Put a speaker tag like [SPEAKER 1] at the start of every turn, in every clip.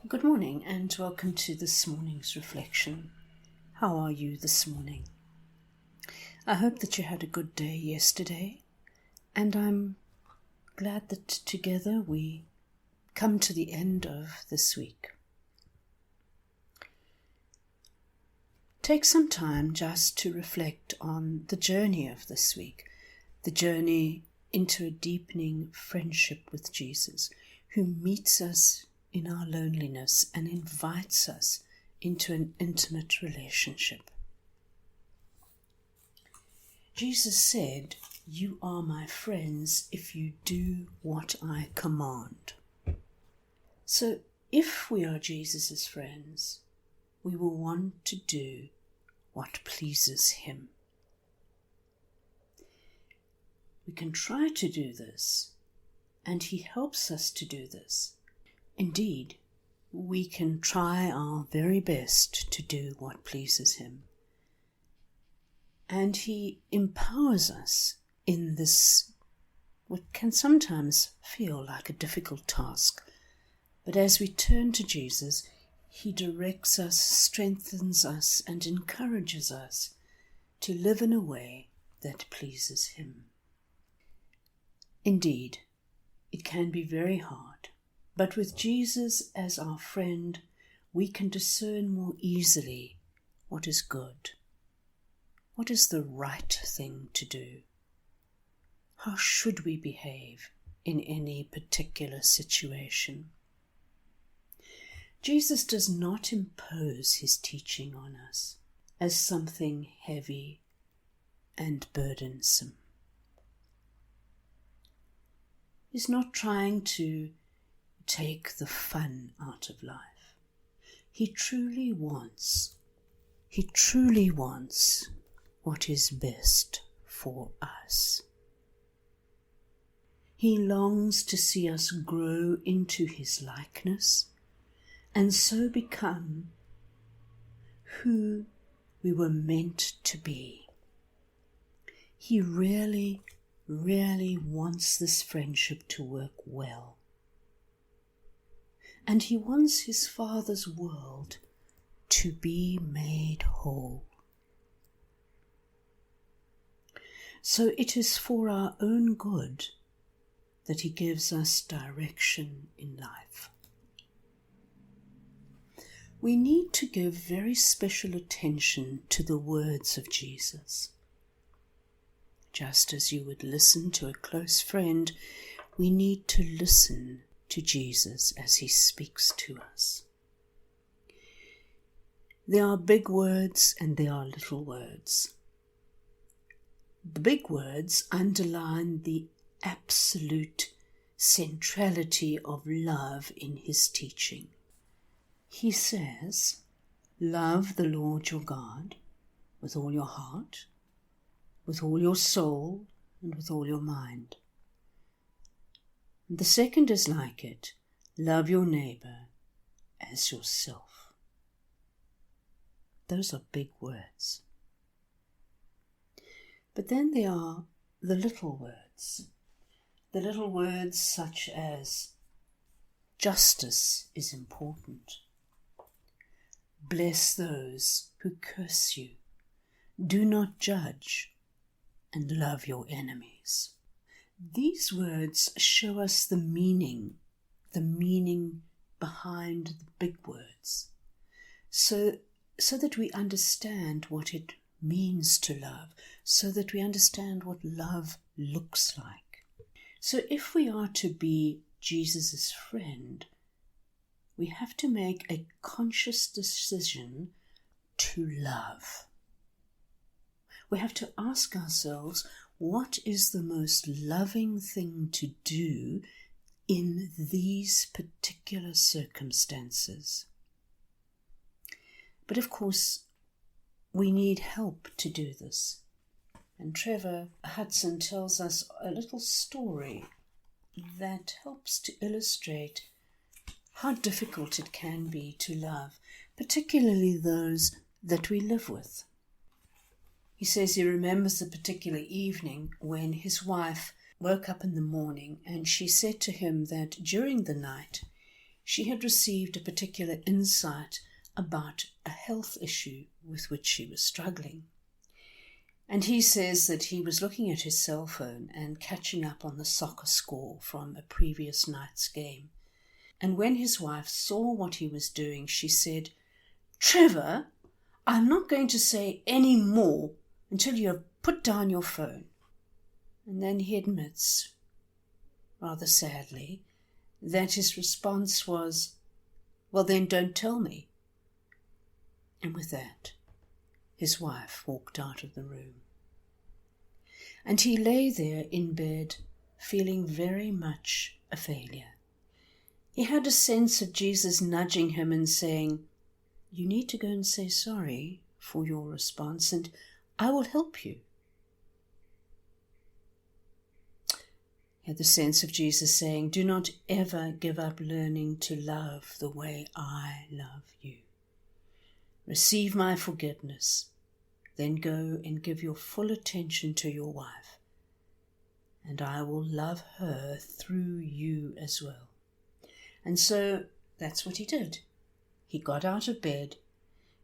[SPEAKER 1] Good morning and welcome to this morning's reflection. How are you this morning? I hope that you had a good day yesterday, and I'm glad that together we come to the end of this week. Take some time just to reflect on the journey of this week, the journey into a deepening friendship with Jesus, who meets us in our loneliness and invites us into an intimate relationship. Jesus said, "You are my friends if you do what I command." So if we are Jesus' friends, we will want to do what pleases him. We can try to do this, and he helps us to do this. Indeed, we can try our very best to do what pleases him. And he empowers us in this, what can sometimes feel like a difficult task. But as we turn to Jesus, he directs us, strengthens us, and encourages us to live in a way that pleases him. Indeed, it can be very hard. But with Jesus as our friend, we can discern more easily what is good, what is the right thing to do, how should we behave in any particular situation. Jesus does not impose his teaching on us as something heavy and burdensome. He's not trying to take the fun out of life. He truly wants what is best for us. He longs to see us grow into his likeness and so become who we were meant to be. He really, really wants this friendship to work well. And he wants his Father's world to be made whole. So it is for our own good that he gives us direction in life. We need to give very special attention to the words of Jesus. Just as you would listen to a close friend, we need to listen to Jesus as he speaks to us. There are big words and there are little words. The big words underline the absolute centrality of love in his teaching. He says, "Love the Lord your God with all your heart, with all your soul, and with all your mind." The second is like it, "Love your neighbor as yourself." Those are big words. But then there are the little words such as justice is important. Bless those who curse you. Do not judge, and love your enemies. These words show us the meaning behind the big words, so that we understand what it means to love, so that we understand what love looks like. So if we are to be Jesus' friend, we have to make a conscious decision to love. We have to ask ourselves, what is the most loving thing to do in these particular circumstances? But of course, we need help to do this. And Trevor Hudson tells us a little story that helps to illustrate how difficult it can be to love, particularly those that we live with. He says he remembers a particular evening when his wife woke up in the morning and she said to him that during the night she had received a particular insight about a health issue with which she was struggling. And he says that he was looking at his cell phone and catching up on the soccer score from a previous night's game. And when his wife saw what he was doing, she said, "Trevor, I'm not going to say any more until you have put down your phone." And then he admits, rather sadly, that his response was, "Well, then don't tell me." And with that, his wife walked out of the room. And he lay there in bed, feeling very much a failure. He had a sense of Jesus nudging him and saying, "You need to go and say sorry for your response, and I will help you." He had the sense of Jesus saying, "Do not ever give up learning to love the way I love you. Receive my forgiveness, then go and give your full attention to your wife, and I will love her through you as well." And so that's what he did. He got out of bed,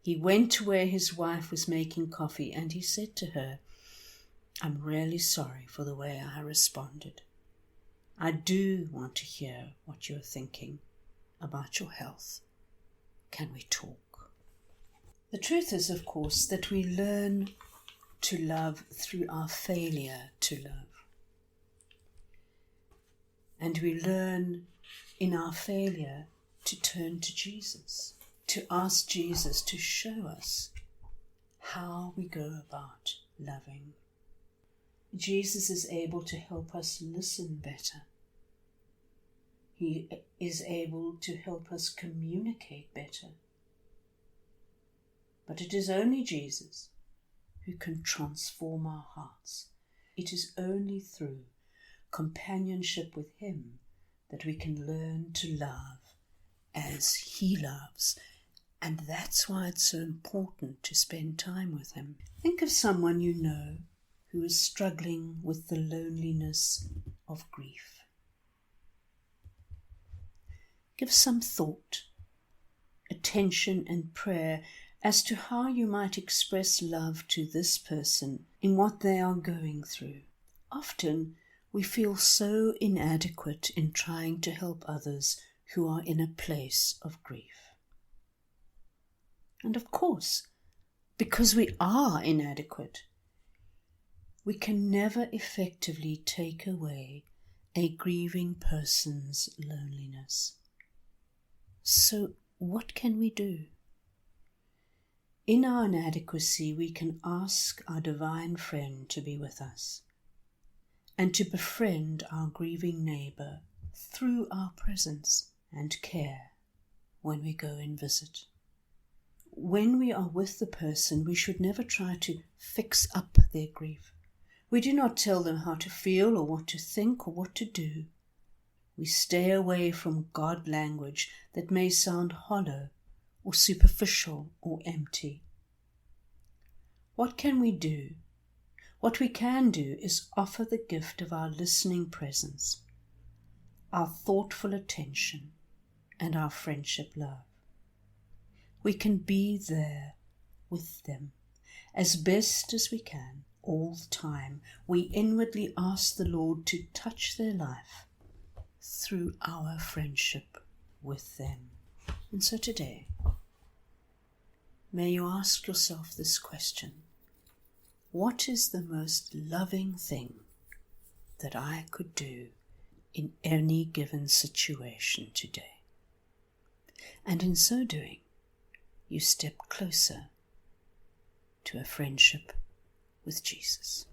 [SPEAKER 1] he went to where his wife was making coffee, and he said to her, "I'm really sorry for the way I responded. I do want to hear what you're thinking about your health. Can we talk?" The truth is, of course, that we learn to love through our failure to love. And we learn in our failure to turn to Jesus, to ask Jesus to show us how we go about loving. Jesus is able to help us listen better. He is able to help us communicate better. But it is only Jesus who can transform our hearts. It is only through companionship with him that we can learn to love as he loves. And that's why it's so important to spend time with him. Think of someone you know who is struggling with the loneliness of grief. Give some thought, attention and prayer as to how you might express love to this person in what they are going through. Often we feel so inadequate in trying to help others who are in a place of grief. And of course, because we are inadequate, we can never effectively take away a grieving person's loneliness. So what can we do? In our inadequacy, we can ask our divine friend to be with us and to befriend our grieving neighbor through our presence and care when we go and visit. When we are with the person, we should never try to fix up their grief. We do not tell them how to feel or what to think or what to do. We stay away from God language that may sound hollow or superficial or empty. What can we do? What we can do is offer the gift of our listening presence, our thoughtful attention, and our friendship love. We can be there with them as best as we can all the time. We inwardly ask the Lord to touch their life through our friendship with them. And so today, may you ask yourself this question: what is the most loving thing that I could do in any given situation today? And in so doing, you step closer to a friendship with Jesus.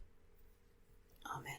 [SPEAKER 1] Amen.